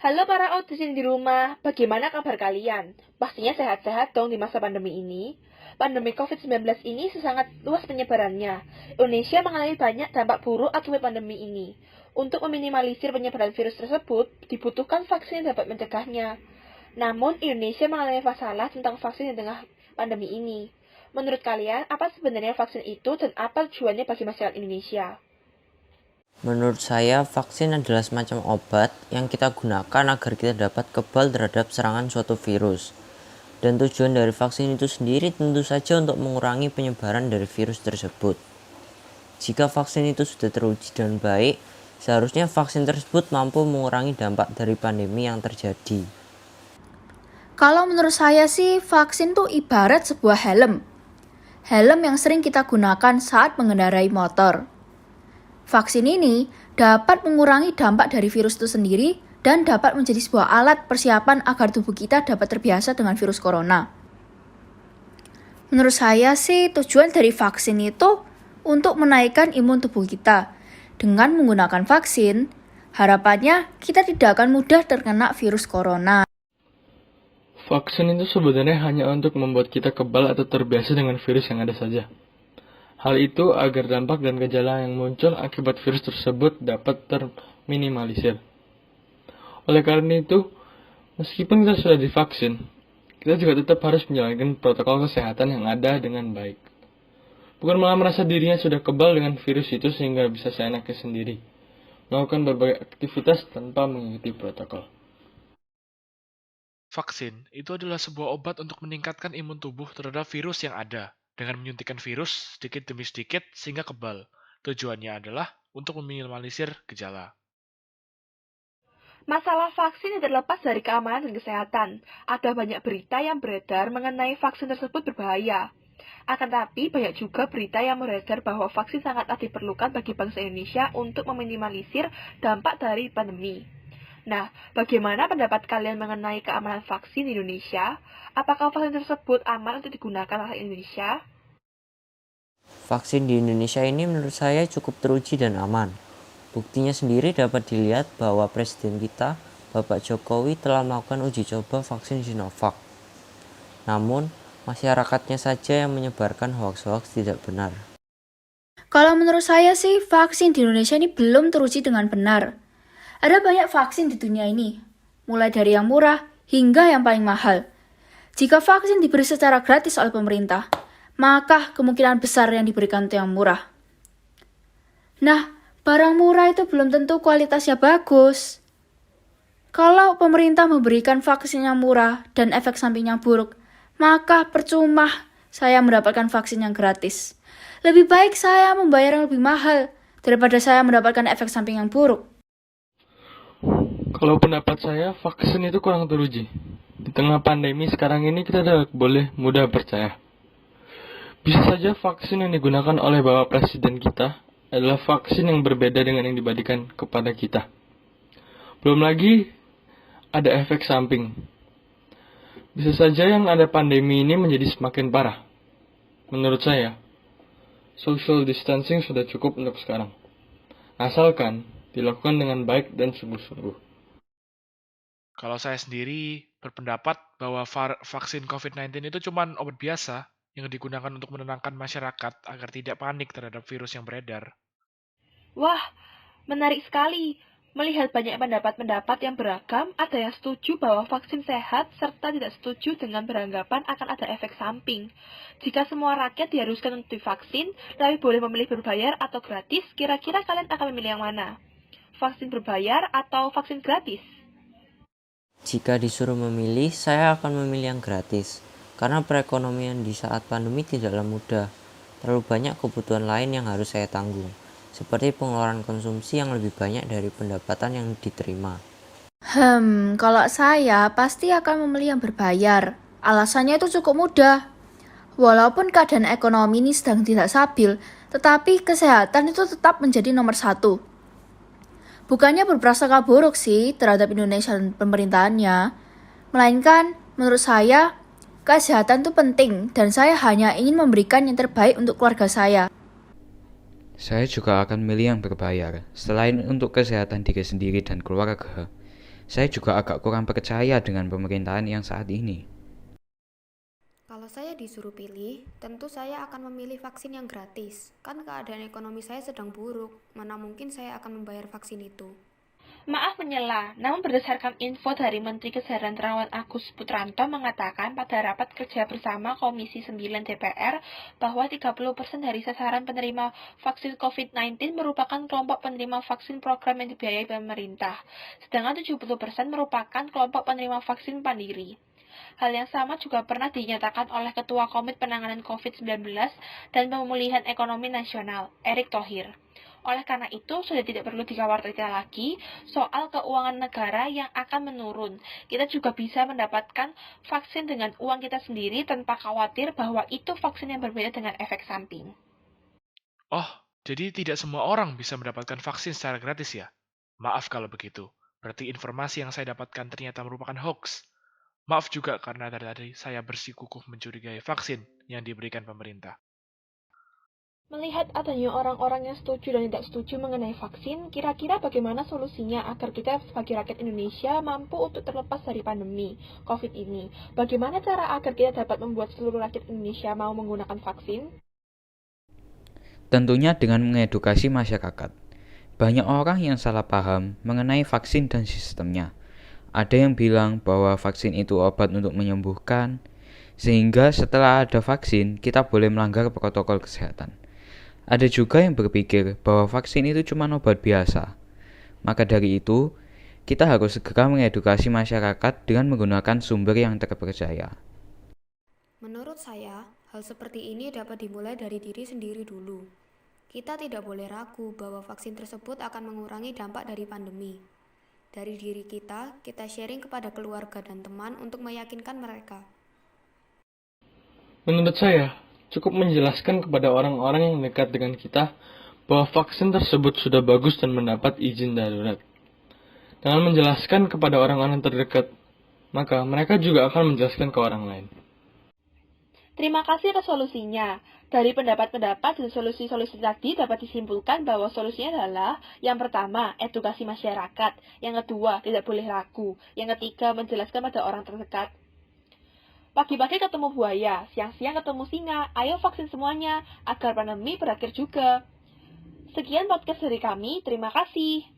Halo para audisin di rumah, bagaimana kabar kalian? Pastinya sehat-sehat dong di masa pandemi ini. Pandemi COVID-19 ini sangat luas penyebarannya. Indonesia mengalami banyak dampak buruk akibat pandemi ini. Untuk meminimalisir penyebaran virus tersebut, dibutuhkan vaksin yang dapat mencegahnya. Namun, Indonesia mengalami masalah tentang vaksin di tengah pandemi ini. Menurut kalian, apa sebenarnya vaksin itu dan apa tujuannya bagi masyarakat Indonesia? Menurut saya, vaksin adalah semacam obat yang kita gunakan agar kita dapat kebal terhadap serangan suatu virus. Dan tujuan dari vaksin itu sendiri tentu saja untuk mengurangi penyebaran dari virus tersebut. Jika vaksin itu sudah teruji dengan baik, seharusnya vaksin tersebut mampu mengurangi dampak dari pandemi yang terjadi. Kalau menurut saya sih, vaksin tuh ibarat sebuah helm. Helm yang sering kita gunakan saat mengendarai motor. Vaksin ini dapat mengurangi dampak dari virus itu sendiri dan dapat menjadi sebuah alat persiapan agar tubuh kita dapat terbiasa dengan virus corona. Menurut saya sih, tujuan dari vaksin itu untuk menaikkan imun tubuh kita. Dengan menggunakan vaksin, harapannya kita tidak akan mudah terkena virus corona. Vaksin itu sebenarnya hanya untuk membuat kita kebal atau terbiasa dengan virus yang ada saja. Hal itu agar dampak dan gejala yang muncul akibat virus tersebut dapat terminimalisir. Oleh karena itu, meskipun kita sudah divaksin, kita juga tetap harus menjalankan protokol kesehatan yang ada dengan baik. Bukan malah merasa dirinya sudah kebal dengan virus itu sehingga bisa seenaknya sendiri, melakukan berbagai aktivitas tanpa mengikuti protokol. Vaksin itu adalah sebuah obat untuk meningkatkan imun tubuh terhadap virus yang ada, dengan menyuntikkan virus sedikit demi sedikit sehingga kebal. Tujuannya adalah untuk meminimalisir gejala. Masalah vaksin tidak terlepas dari keamanan dan kesehatan. Ada banyak berita yang beredar mengenai vaksin tersebut berbahaya. Akan tetapi, banyak juga berita yang beredar bahwa vaksin sangatlah diperlukan bagi bangsa Indonesia untuk meminimalisir dampak dari pandemi. Nah, bagaimana pendapat kalian mengenai keamanan vaksin di Indonesia? Apakah vaksin tersebut aman untuk digunakan oleh Indonesia? Vaksin di Indonesia ini menurut saya cukup teruji dan aman. Buktinya sendiri dapat dilihat bahwa Presiden kita, Bapak Jokowi, telah melakukan uji coba vaksin Sinovac. Namun, masyarakatnya saja yang menyebarkan hoaks-hoaks tidak benar. Kalau menurut saya sih, vaksin di Indonesia ini belum teruji dengan benar. Ada banyak vaksin di dunia ini, mulai dari yang murah hingga yang paling mahal. Jika vaksin diberi secara gratis oleh pemerintah, maka kemungkinan besar yang diberikan itu yang murah. Nah, barang murah itu belum tentu kualitasnya bagus. Kalau pemerintah memberikan vaksin yang murah dan efek sampingnya buruk, maka percuma saya mendapatkan vaksin yang gratis. Lebih baik saya membayar yang lebih mahal daripada saya mendapatkan efek samping yang buruk. Kalau pendapat saya, vaksin itu kurang teruji. Di tengah pandemi sekarang ini kita tidak boleh mudah percaya. Bisa saja vaksin yang digunakan oleh Bapak Presiden kita adalah vaksin yang berbeda dengan yang dibandingkan kepada kita. Belum lagi ada efek samping. Bisa saja yang ada pandemi ini menjadi semakin parah. Menurut saya, social distancing sudah cukup untuk sekarang. Asalkan dilakukan dengan baik dan sungguh-sungguh. Kalau saya sendiri berpendapat bahwa vaksin COVID-19 itu cuma obat biasa yang digunakan untuk menenangkan masyarakat agar tidak panik terhadap virus yang beredar. Wah, menarik sekali. Melihat banyak pendapat-pendapat yang beragam, ada yang setuju bahwa vaksin sehat, serta tidak setuju dengan beranggapan akan ada efek samping. Jika semua rakyat diharuskan untuk divaksin, tapi boleh memilih berbayar atau gratis, kira-kira kalian akan memilih yang mana? Vaksin berbayar atau vaksin gratis? Jika disuruh memilih, saya akan memilih yang gratis. Karena perekonomian di saat pandemi tidaklah mudah. Terlalu banyak kebutuhan lain yang harus saya tanggung, seperti pengeluaran konsumsi yang lebih banyak dari pendapatan yang diterima. Kalau saya pasti akan memilih yang berbayar. Alasannya itu cukup mudah. Walaupun keadaan ekonomi ini sedang tidak stabil, tetapi kesehatan itu tetap menjadi nomor satu. Bukannya berprasangka buruk sih terhadap Indonesia dan pemerintahannya, melainkan menurut saya kesehatan itu penting dan saya hanya ingin memberikan yang terbaik untuk keluarga saya. Saya juga akan memilih yang berbayar, selain untuk kesehatan diri sendiri dan keluarga. saya juga agak kurang percaya dengan pemerintahan yang saat ini. Kalau saya disuruh pilih, tentu saya akan memilih vaksin yang gratis. Kan keadaan ekonomi saya sedang buruk, mana mungkin saya akan membayar vaksin itu. Maaf menyela, namun berdasarkan info dari Menteri Kesehatan Terawan Agus Putranto mengatakan pada rapat kerja bersama Komisi 9 DPR bahwa 30% dari sasaran penerima vaksin COVID-19 merupakan kelompok penerima vaksin program yang dibiayai pemerintah, sedangkan 70% merupakan kelompok penerima vaksin mandiri. Hal yang sama juga pernah dinyatakan oleh Ketua Komite Penanganan COVID-19 dan Pemulihan Ekonomi Nasional, Erick Thohir. Oleh karena itu, sudah tidak perlu dikhawatirkan lagi soal keuangan negara yang akan menurun. Kita juga bisa mendapatkan vaksin dengan uang kita sendiri tanpa khawatir bahwa itu vaksin yang berbeda dengan efek samping. Oh, jadi tidak semua orang bisa mendapatkan vaksin secara gratis ya? Maaf kalau begitu. Berarti informasi yang saya dapatkan ternyata merupakan hoax. Maaf juga karena dari tadi saya bersikukuh mencurigai vaksin yang diberikan pemerintah. Melihat adanya orang-orang yang setuju dan tidak setuju mengenai vaksin, kira-kira bagaimana solusinya agar kita sebagai rakyat Indonesia mampu untuk terlepas dari pandemi COVID ini? Bagaimana cara agar kita dapat membuat seluruh rakyat Indonesia mau menggunakan vaksin? Tentunya dengan mengedukasi masyarakat. Banyak orang yang salah paham mengenai vaksin dan sistemnya. Ada yang bilang bahwa vaksin itu obat untuk menyembuhkan, sehingga setelah ada vaksin, kita boleh melanggar protokol kesehatan. Ada juga yang berpikir bahwa vaksin itu cuma obat biasa. Maka dari itu, kita harus segera mengedukasi masyarakat dengan menggunakan sumber yang terpercaya. Menurut saya, hal seperti ini dapat dimulai dari diri sendiri dulu. Kita tidak boleh ragu bahwa vaksin tersebut akan mengurangi dampak dari pandemi. Dari diri kita sharing kepada keluarga dan teman untuk meyakinkan mereka. Menurut saya, cukup menjelaskan kepada orang-orang yang dekat dengan kita bahwa vaksin tersebut sudah bagus dan mendapat izin darurat. Dengan menjelaskan kepada orang-orang terdekat, maka mereka juga akan menjelaskan ke orang lain. Terima kasih atas solusinya. Dari pendapat-pendapat dan solusi-solusi tadi dapat disimpulkan bahwa solusinya adalah yang pertama, edukasi masyarakat. Yang kedua, tidak boleh ragu. Yang ketiga, menjelaskan pada orang terdekat. Pagi-pagi ketemu buaya, siang-siang ketemu singa. Ayo vaksin semuanya, agar pandemi berakhir juga. Sekian podcast dari kami, terima kasih.